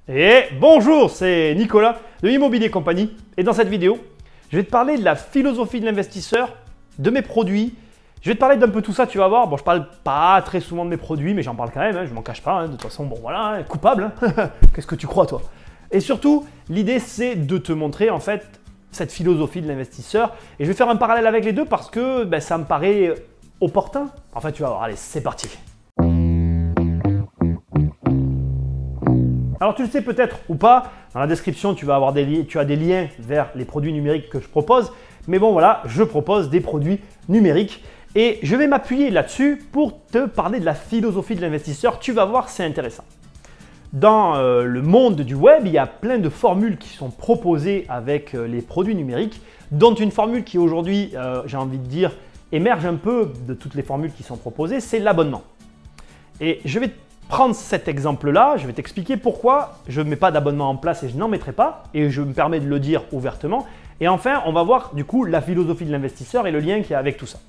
Et bonjour, c'est Nicolas de Immobilier Compagnie et dans cette vidéo, je vais te parler de la philosophie de l'investisseur, de mes produits. Je vais te parler d'un peu tout ça, tu vas voir. Bon, je parle pas très souvent de mes produits, mais j'en parle quand même, je m'en cache pas. De toute façon, bon voilà, coupable. Qu'est-ce que tu crois toi? Et surtout, l'idée c'est de te montrer en fait cette philosophie de l'investisseur. Et je vais faire un parallèle avec les deux parce que ça me paraît opportun. En fait, tu vas voir, allez, c'est parti. Alors tu le sais peut-être ou pas, dans la description tu as des liens vers les produits numériques que je propose. Mais bon voilà, je propose des produits numériques et je vais m'appuyer là-dessus pour te parler de la philosophie de l'investisseur. Tu vas voir, c'est intéressant. Dans le monde du web, il y a plein de formules qui sont proposées avec les produits numériques, dont une formule qui aujourd'hui, j'ai envie de dire, émerge un peu de toutes les formules qui sont proposées, c'est l'abonnement. Et je vais prendre cet exemple-là, je vais t'expliquer pourquoi je ne mets pas d'abonnement en place et je n'en mettrai pas, et je me permets de le dire ouvertement. Et enfin, on va voir du coup la philosophie de l'investisseur et le lien qu'il y a avec tout ça.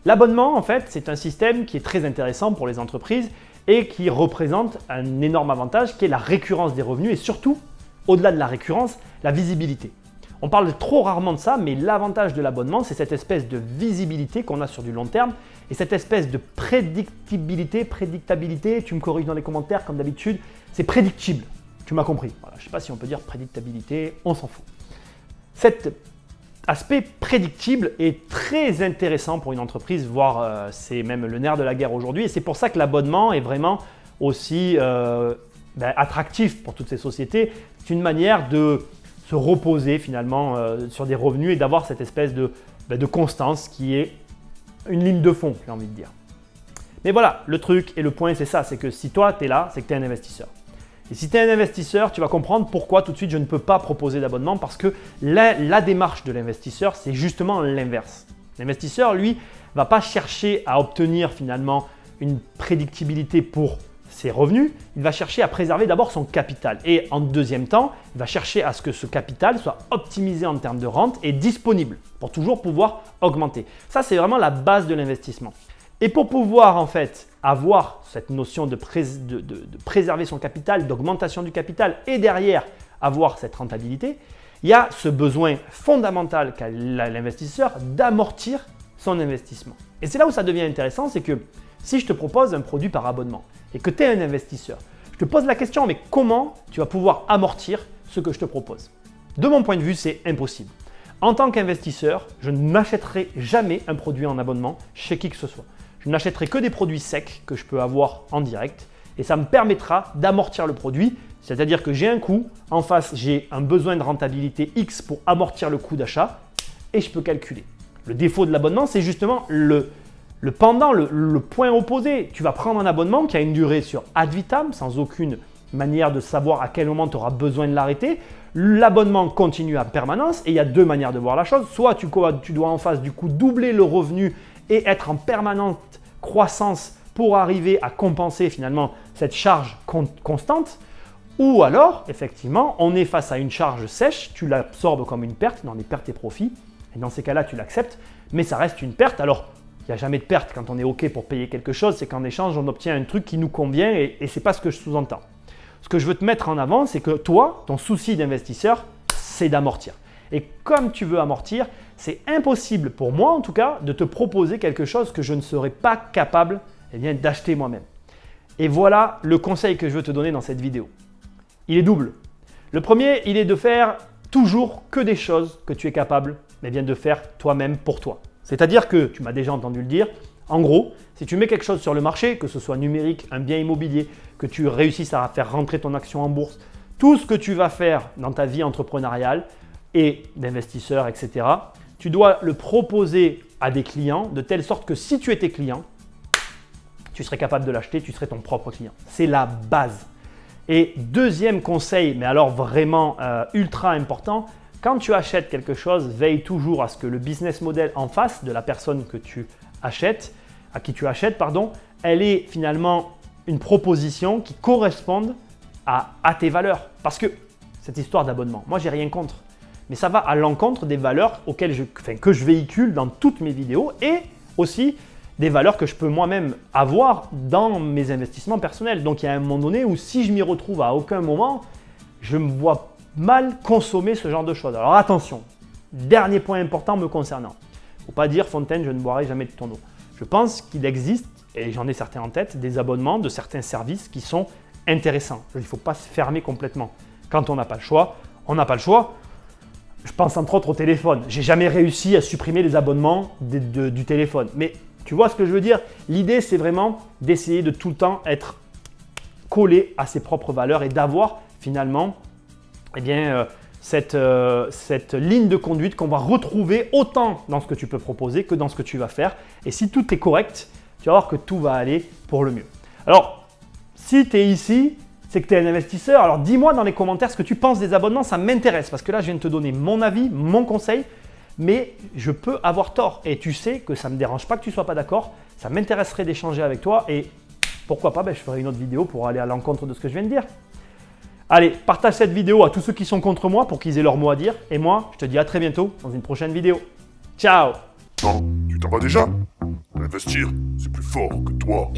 L'abonnement, en fait, c'est un système qui est très intéressant pour les entreprises et qui représente un énorme avantage qui est la récurrence des revenus et surtout, au-delà de la récurrence, la visibilité. On parle trop rarement de ça, mais l'avantage de l'abonnement, c'est cette espèce de visibilité qu'on a sur du long terme et cette espèce de prédictabilité, tu me corriges dans les commentaires comme d'habitude, c'est prédictible, tu m'as compris. Voilà, je ne sais pas si on peut dire prédictabilité, on s'en fout. Cet aspect prédictible est très intéressant pour une entreprise, voire c'est même le nerf de la guerre aujourd'hui et c'est pour ça que l'abonnement est vraiment aussi attractif pour toutes ces sociétés. C'est une manière de se reposer finalement sur des revenus et d'avoir cette espèce de constance qui est une ligne de fond, j'ai envie de dire. Mais voilà, le truc et le point, c'est ça, c'est que si toi, tu es là, c'est que tu es un investisseur. Et si tu es un investisseur, tu vas comprendre pourquoi tout de suite, je ne peux pas proposer d'abonnement parce que la démarche de l'investisseur, c'est justement l'inverse. L'investisseur, lui, ne va pas chercher à obtenir finalement une prédictibilité pour ses revenus, il va chercher à préserver d'abord son capital et en deuxième temps, il va chercher à ce que ce capital soit optimisé en termes de rente et disponible pour toujours pouvoir augmenter. Ça, c'est vraiment la base de l'investissement. Et pour pouvoir en fait avoir cette notion de préserver son capital, d'augmentation du capital et derrière avoir cette rentabilité, il y a ce besoin fondamental qu'a l'investisseur d'amortir son investissement. Et c'est là où ça devient intéressant, c'est que si je te propose un produit par abonnement et que tu es un investisseur, je te pose la question, mais comment tu vas pouvoir amortir ce que je te propose? De mon point de vue, c'est impossible. En tant qu'investisseur, je n'achèterai jamais un produit en abonnement chez qui que ce soit. Je n'achèterai que des produits secs que je peux avoir en direct et ça me permettra d'amortir le produit, c'est-à-dire que j'ai un coût, en face j'ai un besoin de rentabilité X pour amortir le coût d'achat et je peux calculer. Le défaut de l'abonnement, c'est justement le pendant, le point opposé. Tu vas prendre un abonnement qui a une durée sur ad vitam, sans aucune manière de savoir à quel moment tu auras besoin de l'arrêter. L'abonnement continue en permanence et il y a deux manières de voir la chose. Soit tu dois en face du coup doubler le revenu et être en permanente croissance pour arriver à compenser finalement cette charge constante. Ou alors, effectivement, on est face à une charge sèche, tu l'absorbes comme une perte dans les pertes et profits. Et dans ces cas-là, tu l'acceptes, mais ça reste une perte. Alors, il n'y a jamais de perte quand on est OK pour payer quelque chose, c'est qu'en échange, on obtient un truc qui nous convient et ce n'est pas ce que je sous-entends. Ce que je veux te mettre en avant, c'est que toi, ton souci d'investisseur, c'est d'amortir. Et comme tu veux amortir, c'est impossible pour moi en tout cas de te proposer quelque chose que je ne serais pas capable d'acheter moi-même. Et voilà le conseil que je veux te donner dans cette vidéo. Il est double. Le premier, il est de faire toujours que des choses que tu es capable de faire toi-même pour toi. C'est-à-dire que, tu m'as déjà entendu le dire, en gros, si tu mets quelque chose sur le marché, que ce soit numérique, un bien immobilier, que tu réussisses à faire rentrer ton action en bourse, tout ce que tu vas faire dans ta vie entrepreneuriale et d'investisseur, etc., tu dois le proposer à des clients de telle sorte que si tu étais client, tu serais capable de l'acheter, tu serais ton propre client. C'est la base. Et deuxième conseil, mais alors vraiment ultra important, quand tu achètes quelque chose, veille toujours à ce que le business model en face de la personne que tu achètes, à qui tu achètes, elle ait finalement une proposition qui corresponde à tes valeurs. Parce que cette histoire d'abonnement, moi j'ai rien contre, mais ça va à l'encontre des valeurs que je véhicule dans toutes mes vidéos et aussi des valeurs que je peux moi-même avoir dans mes investissements personnels. Donc il y a un moment donné où si je m'y retrouve à aucun moment, je me vois mal consommer ce genre de choses. Alors attention, dernier point important me concernant. Il ne faut pas dire Fontaine, je ne boirai jamais de ton eau. Je pense qu'il existe, et j'en ai certains en tête, des abonnements de certains services qui sont intéressants. Il ne faut pas se fermer complètement. Quand on n'a pas le choix, on n'a pas le choix. Je pense entre autres au téléphone. J'ai jamais réussi à supprimer les abonnements du téléphone. Mais tu vois ce que je veux dire? L'idée, c'est vraiment d'essayer de tout le temps être collé à ses propres valeurs et d'avoir finalement cette ligne de conduite qu'on va retrouver autant dans ce que tu peux proposer que dans ce que tu vas faire. Et si tout est correct, tu vas voir que tout va aller pour le mieux. Alors, si tu es ici, c'est que tu es un investisseur. Alors, dis-moi dans les commentaires ce que tu penses des abonnements. Ça m'intéresse parce que là, je viens de te donner mon avis, mon conseil. Mais je peux avoir tort. Et tu sais que ça ne me dérange pas que tu ne sois pas d'accord. Ça m'intéresserait d'échanger avec toi. Et pourquoi pas, je ferai une autre vidéo pour aller à l'encontre de ce que je viens de dire. Allez, partage cette vidéo à tous ceux qui sont contre moi pour qu'ils aient leur mot à dire. Et moi, je te dis à très bientôt dans une prochaine vidéo. Ciao! Non, tu t'en vas déjà? Investir, c'est plus fort que toi.